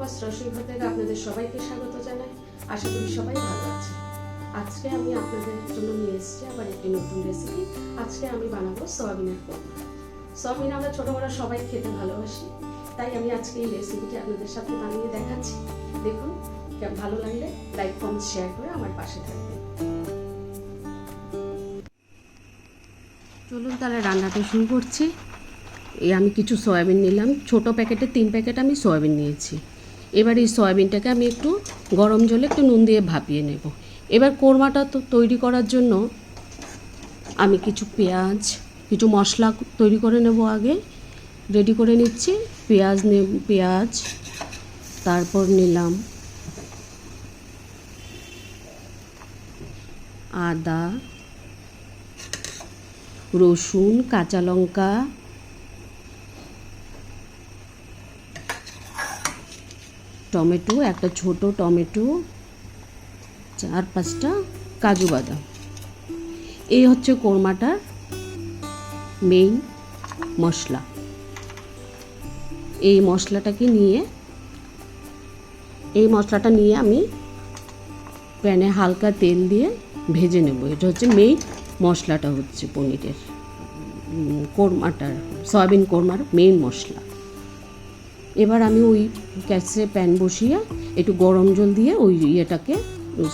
সুপাস রসই থেকে আপনাদের সবাইকে স্বাগত জানাই। আশা করি সবাই ভালো আছে। আজকে আমি আপনাদের জন্য নিয়ে এসেছি আবার একটি নতুন রেসিপি। আজকে আমি বানাবো সয়াবিনের কোরমা। সয়াবিন আমরা ছোট বড় সবাই খেতে ভালোবাসি, তাই আমি আজকে এই রেসিপিটি আপনাদের সাথে বানিয়ে দেখাচ্ছি। দেখুন, ভালো লাগলে লাইক কমেন্ট শেয়ার করে আমার পাশে থাকবেন। চলুন তাহলে রান্নাটা শুরু করছি। আমি কিছু সয়াবিন নিলাম, ছোট প্যাকেটে 3 প্যাকেট আমি সয়াবিন নিয়েছি। এবার এই সয়াবিনটাকে আমি একটু গরম জলে একটু নুন দিয়ে ভাপিয়ে নেব। এবার কোরমাটা তো তৈরি করার জন্য আমি কিছু পেঁয়াজ, কিছু মশলা তৈরি করে নেব। আগে রেডি করে নিচ্ছি। পেঁয়াজ, তারপর নিলাম আদা, রসুন, কাঁচা লঙ্কা, টমেটো, একটা ছোট টমেটো, 4-5টা কাজু বাদাম। এই হচ্ছে কোরমাটার মেইন মশলা। এই মশলাটা নিয়ে আমি প্যানে হালকা তেল দিয়ে ভেজে নেব। এটা হচ্ছে মেইন মশলাটা, হচ্ছে পনিরের কোরমাটার, সয়াবিন কোরমার মেইন মশলা। এবার আমি ওই গ্যাসে প্যান বসিয়ে একটু গরম জল দিয়ে ওই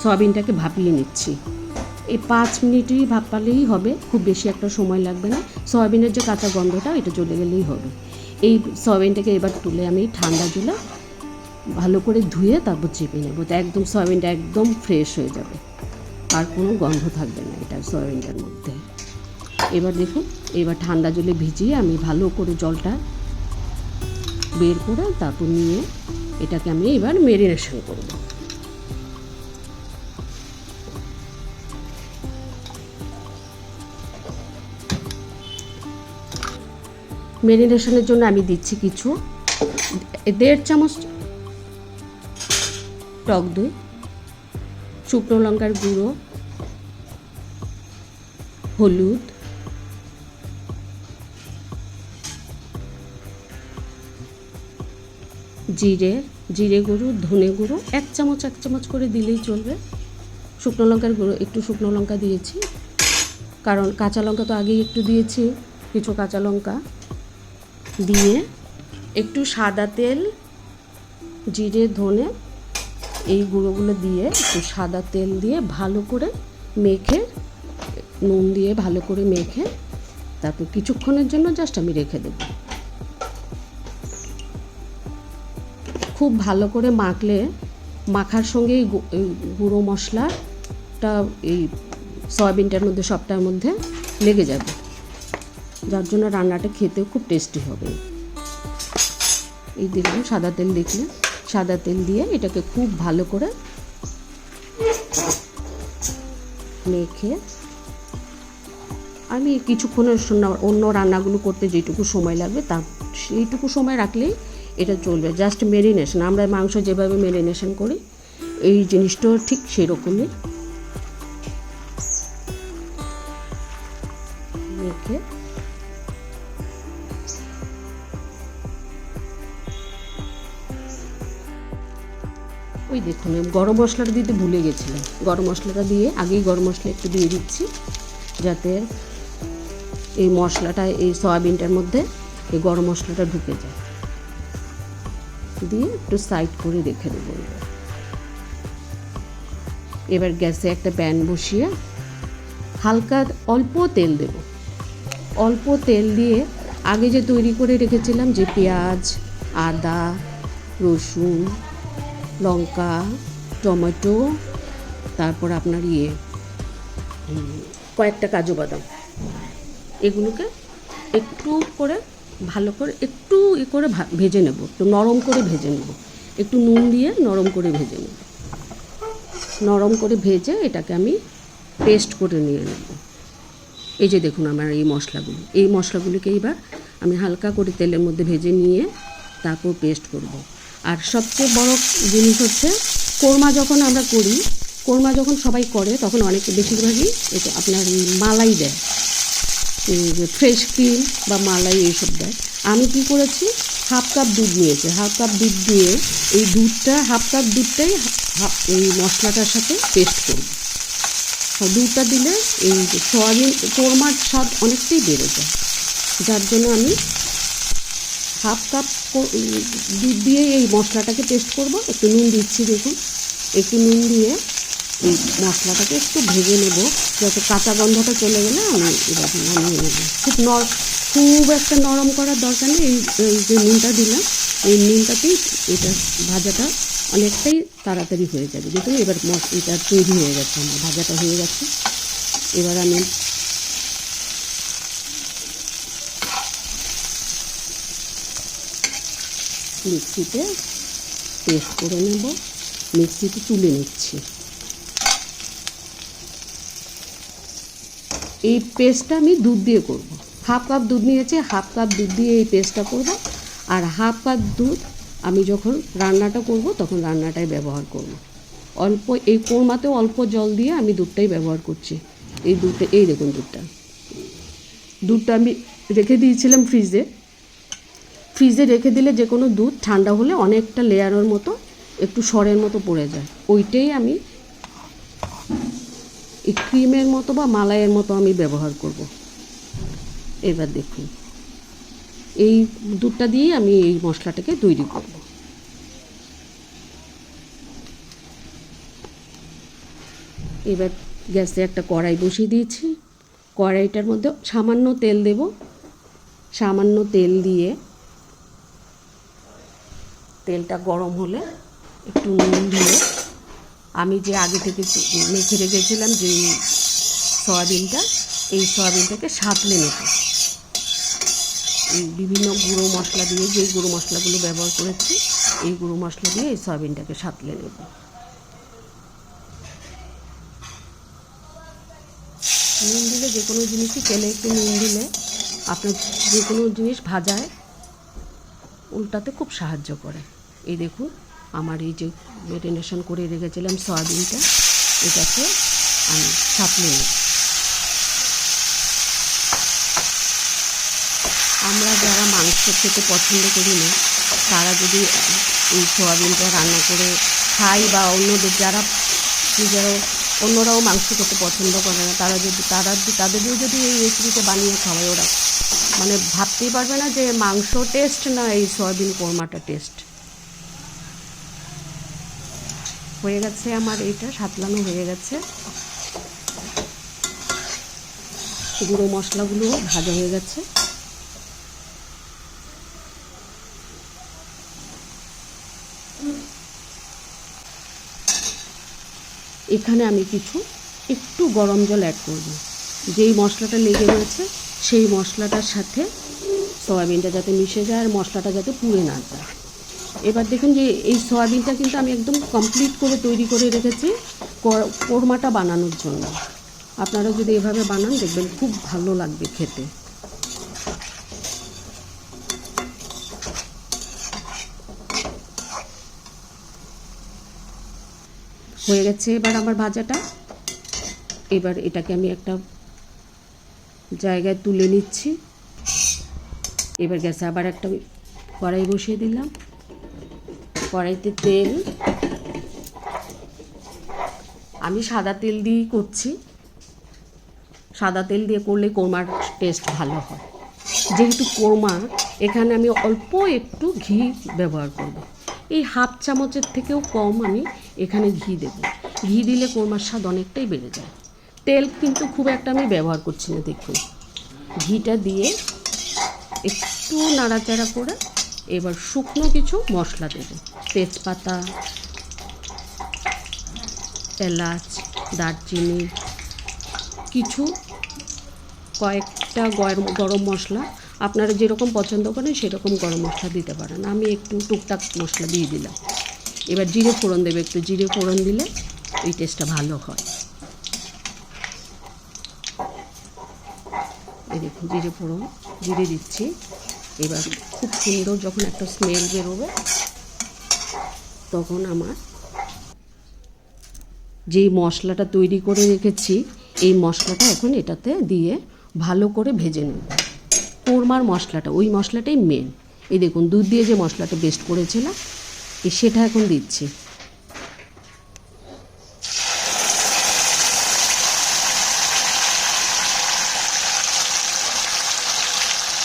সয়াবিনটাকে ভাপিয়ে নিচ্ছি। এই 5 মিনিটই ভাপালেই হবে, খুব বেশি একটা সময় লাগবে না। সয়াবিনের যে কাঁচা গন্ধটা এটা চলে গেলেই হবে। এই সয়াবিনটাকে এবার তুলে আমি ঠান্ডা জলে ভালো করে ধুয়ে তারপর চেপে নেব। তো একদম সয়াবিনটা একদম ফ্রেশ হয়ে যাবে, আর কোনো গন্ধ থাকবে না এটা সয়াবিনটার মধ্যে। এবার দেখুন, এবার ঠান্ডা জলে ভিজিয়ে আমি ভালো করে জলটা বের করে তারপর নিয়ে এটাকে আমি এবার ম্যারিনেশন করব। ম্যারিনেশনের জন্য আমি দিচ্ছি কিছু 1.5 চামচ টক দই, শুকনো লঙ্কার গুঁড়ো, হলুদ, জিরে গুঁড়ো, ধনে গুঁড়ো 1 চামচ করে দিলেই চলবে। শুকনো লঙ্কার গুঁড়ো, একটু শুকনো লঙ্কা দিয়েছি, কারণ কাঁচা লঙ্কা তো আগেই একটু দিয়েছি। কিছু কাঁচা লঙ্কা দিয়ে একটু সাদা তেল, জিরে, ধনে, এই গুঁড়োগুলো দিয়ে একটু সাদা তেল দিয়ে ভালো করে মেখে, নুন দিয়ে ভালো করে মেখে তারপর কিছুক্ষণের জন্য জাস্ট আমি রেখে দেব। খুব ভালো করে মাখলে মাখার সঙ্গে এই গুঁড়ো মশলাটা এই সয়াবিনটার মধ্যে সবটার মধ্যে লেগে যাবে, যার জন্য রান্নাটা খেতেও খুব টেস্টি হবে। এই দেখুন, সাদা তেল দিয়ে এটাকে খুব ভালো করে মেখে আমি কিছুক্ষণের অন্য রান্নাগুলো করতে যেটুকু সময় লাগবে সেইটুকু সময় রাখলেই এটা চলবে। জাস্ট ম্যারিনেশন, আমরা মাংস যেভাবে ম্যারিনেশন করি এই জিনিসটাও ঠিক সেরকমই মেখে ওই দেখুন, গরম মশলাটা দিতে ভুলে গেছিলাম। গরম মশলাটা দিয়ে আগেই গরম মশলা একটু দিয়ে দিচ্ছি, যাতে এই মশলাটা এই সয়াবিনটার মধ্যে এই গরম মশলাটা ঢুকে যায়। দিয়ে একটু সাইড করে রেখে দেবো। এবার গ্যাসে একটা প্যান বসিয়ে হালকা অল্প তেল দেব। অল্প তেল দিয়ে আগে যে তৈরি করে রেখেছিলাম যে পেঁয়াজ, আদা, রসুন, লঙ্কা, টমেটো, তারপর আপনার কয়েকটা কাজু বাদাম, এগুলোকে একটু করে ভালো করে একটু ভেজে নেব, একটু নরম করে ভেজে নেব। একটু নুন দিয়ে নরম করে ভেজে নেব। নরম করে ভেজে এটাকে আমি পেস্ট করে নিয়ে নেব। এই যে দেখুন আমার এই মশলাগুলোকে এবার আমি হালকা করে তেলের মধ্যে ভেজে নিয়ে তারপর পেস্ট করব। আর সবচেয়ে বড় জিনিস হচ্ছে, কোরমা যখন সবাই করে তখন বেশিরভাগই এটা আপনার মালাই দেয়, ফ্রেশ ক্রিম বা মালাই এইসব দেয়। আমি কি করেছি, হাফ কাপ দুধ নিয়েছে, হাফ কাপ দুধ দিয়ে এই দুধটা হাফ কাপ দুধটাই এই মশলাটার সাথে পেস্ট করব। দুধটা দিলে এই সয়াবিন কোরমার স্বাদ অনেকটাই বেড়ে যায়, যার জন্য আমি হাফ কাপ দুধ দিয়ে এই মশলাটাকে পেস্ট করব। একটু নুন দিচ্ছি, দেখুন একটু নুন দিয়ে এই মশলাটাকে একটু ভেজে নেব, যাতে কাঁচা গন্ধটা চলে গেলে আমি এবার নামিয়ে নেব। খুব একটা নরম করার দরকার নেই। এই যে নুনটা দিলাম, এই নুনটাতেই এটা ভাজাটা অনেকটাই তাড়াতাড়ি হয়ে যাবে। দেখুন এবার এটা তৈরি হয়ে গেছে, আমার ভাজাটা হয়ে গেছে। এবার আমি মিক্সিতে পেস্ট করে নেব, মিক্সিতে তুলে নিচ্ছি। এই পেস্টটা আমি দুধ দিয়ে করব। হাফ কাপ দুধ নিয়েছি, হাফ কাপ দুধ দিয়ে এই পেস্টটা করব। আর হাফ কাপ দুধ আমি যখন রান্নাটা করব তখন রান্নাটাই ব্যবহার করব। অল্প এই কোরমাতেও অল্প জল দিয়ে আমি দুধটাই ব্যবহার করছি। এই দুধটা, এই দেখুন দুধটা আমি রেখে দিয়েছিলাম ফ্রিজে রেখে দিলে যে কোনো দুধ ঠান্ডা হলে অনেকটা লেয়ারের মতো একটু সরের মতো পড়ে যায়। ওইটাই আমি এই ক্রিমের মতো বা মালাইয়ের মতো আমি ব্যবহার করব। এবার দেখুন এই দুধটা দিয়ে আমি এই মশলাটাকে তৈরি করব। এবার গ্যাসে একটা কড়াই বসিয়ে দিয়েছি। কড়াইটার মধ্যে সামান্য তেল দেব। সামান্য তেল দিয়ে তেলটা গরম হলে একটু নুন দিয়ে আমি যে আগে থেকে মেখে রেখেছিলাম যে সয়াবিনটা, এই সয়াবিনটাকে সাঁতলে নেব। এই বিভিন্ন গুঁড়ো মশলা দিয়ে, যে গুঁড়ো মশলাগুলো ব্যবহার করেছি এই গুঁড়ো মশলা দিয়ে এই সয়াবিনটাকে সাঁতলে নেব। নুন দিলে যে কোনো জিনিসই, তেলে একটু নুন দিলে আপনার যে কোনো জিনিস ভাজায় উল্টাতে খুব সাহায্য করে। এই দেখুন আমার এই যে ম্যারিনেশন করে রেখেছিলাম সয়াবিনটা, এটাকে আমি সাঁতলে নেব। আমরা যারা মাংস খেতে পছন্দ করি না তারা যদি এই সয়াবিনটা রান্না করে খাই, বা অন্যদের যারা অন্যরাও মাংস খেতে পছন্দ করে না তাদেরও যদি এই রেসিপিটা বানিয়ে খাওয়ায়, ওরা মানে ভাবতেই পারবে না যে মাংস টেস্ট না এই সয়াবিন কোরমাটা টেস্ট। হয়ে গেছে আমার, এইটা সাতলানো হয়ে গেছে। গুঁড়ো মশলাগুলো ভাজা হয়ে গেছে। এখানে আমি একটু গরম জল অ্যাড করব। যেই মশলাটা লেগে রয়েছে সেই মশলাটার সাথে সয়াবিনটা যাতে মিশে যায় আর মশলাটা যাতে পুড়ে না যায়। এবার দেখুন যে এই সয়াবিনটা কিন্তু আমি একদম কমপ্লিট করে তৈরি করে রেখেছি কোরমাটা বানানোর জন্য। আপনারা যদি এভাবে বানান দেখবেন খুব ভালো লাগবে খেতে। হয়ে গেছে এবার আমার ভাজাটা। এবার এটাকে আমি একটা জায়গায় তুলে নিচ্ছি। এবার গ্যাসে আবার একটা কড়াই বসিয়ে দিলাম। কড়াইতে তেল, আমি সাদা তেল দিয়েই করছি। সাদা তেল দিয়ে করলে কোরমার টেস্ট ভালো হয়। যেহেতু কোরমা, এখানে আমি অল্প একটু ঘি ব্যবহার করব। এই হাফ চামচের থেকেও কম আমি এখানে ঘি দেব। ঘি দিলে কোরমার স্বাদ অনেকটাই বেড়ে যায়। তেল কিন্তু খুব একটা আমি ব্যবহার করছি না। দেখুন ঘিটা দিয়ে একটু নাড়াচাড়া করে এবার শুকনো কিছু মশলা দেব। তেজপাতা, এলাচ, দারচিনি, কয়েকটা গরম মশলা, আপনারা যেরকম পছন্দ করেন সেরকম গরম মশলা দিতে পারেন। আমি একটু টুকটাক মশলা দিয়ে দিলাম। এবার জিরে ফোড়ন দেবে। একটু জিরে ফোড়ন দিলে এই টেস্টটা ভালো হয়। এই দেখুন জিরে দিচ্ছি। এবার খুব সুন্দর যখন একটা স্মেল বেরোবে তখন আমার যেই মশলাটা তৈরি করে রেখেছি এই মশলাটা এখন এটাতে দিয়ে ভালো করে ভেজে নেব। কোরমার মশলাটা, ওই মশলাটাই মেন। এই দেখুন দুধ দিয়ে যে মশলাটা পেস্ট করেছিলাম সেটা এখন দিচ্ছি।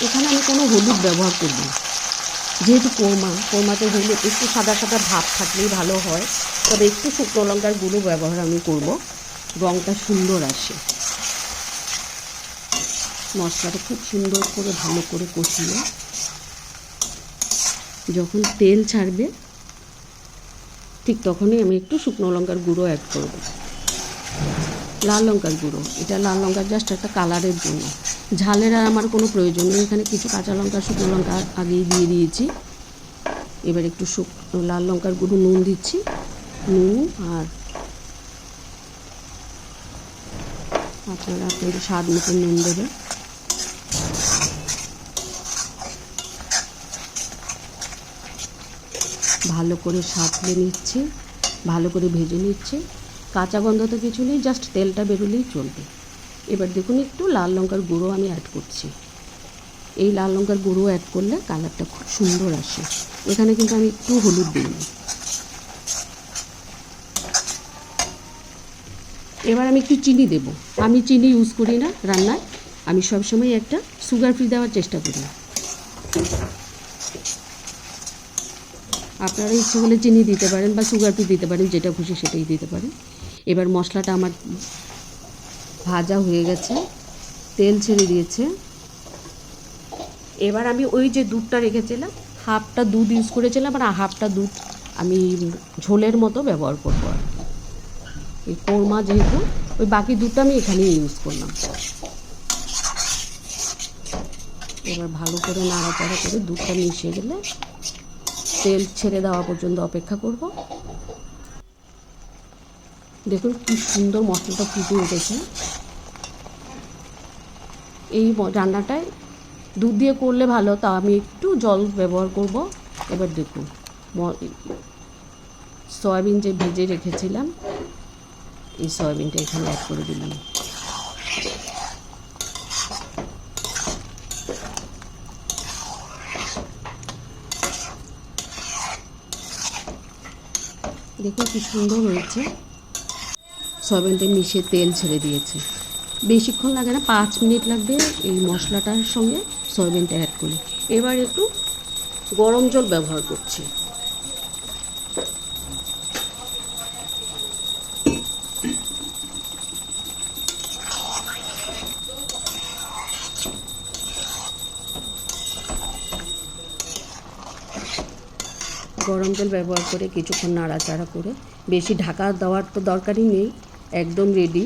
এখানে আমি কোনো হলুদ ব্যবহার করব না, যেহেতু কোরমাতে হলুদ একটু সাদা সাদা ভাব থাকলেই ভালো হয়, তবে একটু শুকনো লঙ্কার গুঁড়ো ব্যবহার আমি করব, রঙটা সুন্দর আসে। মশলাটা খুব সুন্দর করে ভালো করে কষিয়ে যখন তেল ছাড়বে ঠিক তখনই আমি একটু শুকনো লঙ্কার গুঁড়ো অ্যাড করব, লাল লঙ্কার গুঁড়ো। এটা লাল লঙ্কার জাস্ট একটা কালারের জন্য, ঝালের আর আমার কোনো প্রয়োজন নেই। এখানে কিছু কাঁচা লঙ্কা শুকনো লঙ্কা আগেই দিয়ে দিয়েছি। এবার একটু লাল লঙ্কার গুঁড়ো, নুন দিচ্ছি, নুন আর আপনারা আপনাদের স্বাদ মতো নুন দেবেন। ভালো করে সাঁতলে নিচ্ছি, ভালো করে ভেজে নিচ্ছি। কাঁচা গন্ধ তো কিছু নেই, জাস্ট তেলটা বেরোলেই চলবে। এবার দেখুন একটু লাল লঙ্কার গুঁড়ো আমি অ্যাড করছি। এই লাল লঙ্কার গুঁড়ো অ্যাড করলে কালারটা খুব সুন্দর আসে। এখানে কিন্তু আমি একটু হলুদ দিইনি। এবার আমি একটু চিনি দেব। আমি চিনি ইউজ করি না রান্নায়, আমি সবসময় একটা সুগার ফ্রি দেওয়ার চেষ্টা করি। আপনারা ইচ্ছে হলে চিনি দিতে পারেন বা সুগার ফ্রি দিতে পারেন, যেটা খুশি সেটাই দিতে পারেন। এবার মশলাটা আমার ভাজা হয়ে গেছে, তেল ছেড়ে দিয়েছে। এবার আমি ওই যে দুধটা রেখেছিলাম, হাফটা দুধ ইউজ করেছিলাম আর হাফটা দুধ আমি ঝোলের মতো ব্যবহার করবো। আর এই কোরমা যেহেতু, ওই বাকি দুধটা আমি এখানেই ইউজ করলাম। এবার ভালো করে নাড়াচাড়া করে দুধটা মিশিয়ে গেলে তেল ছেড়ে দেওয়া পর্যন্ত অপেক্ষা করব। দেখুন কি সুন্দর মশলাটা ফুটে উঠেছে। এই রান্নাটায় দুধ দিয়ে করলে ভালো, তা আমি একটু জল ব্যবহার করব। এবার দেখুন সয়াবিন যে ভেজে রেখেছিলাম, এই সয়াবিনটা এখানে অ্যাড করে দিলাম। দেখুন কি সুন্দর হয়েছে, সয়াবিনটা মিশিয়ে তেল ছেড়ে দিয়েছে। বেশিক্ষণ লাগে না, 5 মিনিট লাগবে এই মশলাটার সঙ্গে সয়াবিনটা অ্যাড করে। এবার একটু গরম জল ব্যবহার করছি। গরম জল ব্যবহার করে কিছুক্ষণ নাড়াচাড়া করে, বেশি ঢাকা দেওয়ার তো দরকারই নেই, একদম রেডি।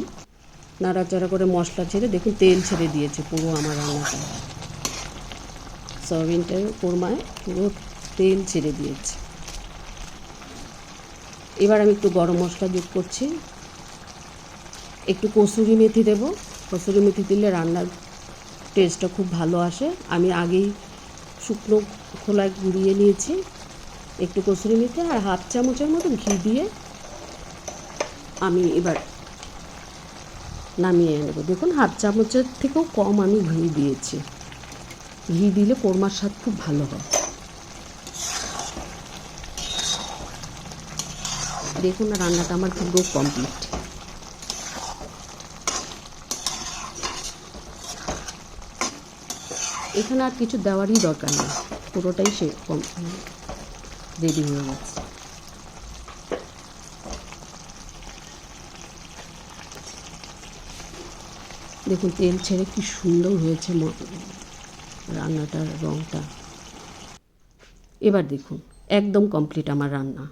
নাড়াচাড়া করে মশলা ছেড়ে দেখুন তেল ছেড়ে দিয়েছে পুরো আমার রান্নাটা। সয়াবিনটার কোরমায় পুরো তেল ছেড়ে দিয়েছে। এবার আমি একটু গরম মশলা যোগ করছি, একটু কসুরি মেথি দেবো। কসুরি মেথি দিলে রান্নার টেস্টটা খুব ভালো আসে। আমি আগেই শুকনো খোলায় গুঁড়িয়ে নিয়েছি। একটু কসুরি মেথি আর হাফ চামচের মতো ঘি দিয়ে আমি এবার নামিয়ে নেব। দেখুন হাফ চামচের থেকেও কম আমি ঘি দিয়েছি। ঘি দিলে কোরমার স্বাদ খুব ভালো হয়। দেখুন রান্নাটা আমার পুরো কমপ্লিট। এখানে আর কিছু দেওয়ারই দরকার নেই, পুরোটাই রেডি হয়ে গেছে। দেখুন তেল ছেড়ে কি সুন্দর হয়েছে রান্নাটার রঙটা। এবার দেখুন একদম কমপ্লিট আমার রান্না।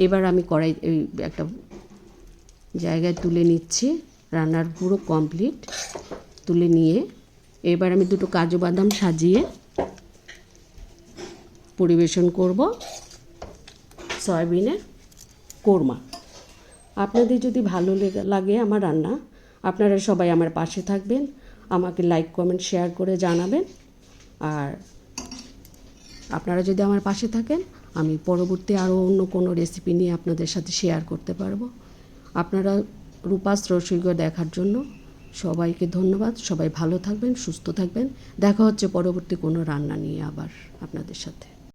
এবার আমি কড়াই একটা জায়গায় তুলে নিচ্ছি। রান্নার পুরো কমপ্লিট। তুলে নিয়ে এবার আমি দুটো কাজু বাদাম সাজিয়ে পরিবেশন করব সয়াবিনের কোরমা। আপনাদের যদি ভালো লাগে আমার রান্না, আপনারা সবাই আমার পাশে থাকবেন, আমাকে লাইক কমেন্ট শেয়ার করে জানাবেন। আর আপনারা যদি আমার পাশে থাকেন, আমি পরবর্তী আরও অন্য কোনো রেসিপি নিয়ে আপনাদের সাথে শেয়ার করতে পারবো। আপনারা রূপাস রসইঘর দেখার জন্য সবাইকে ধন্যবাদ। সবাই ভালো থাকবেন, সুস্থ থাকবেন। দেখা হচ্ছে পরবর্তী কোনো রান্না নিয়ে আবার আপনাদের সাথে।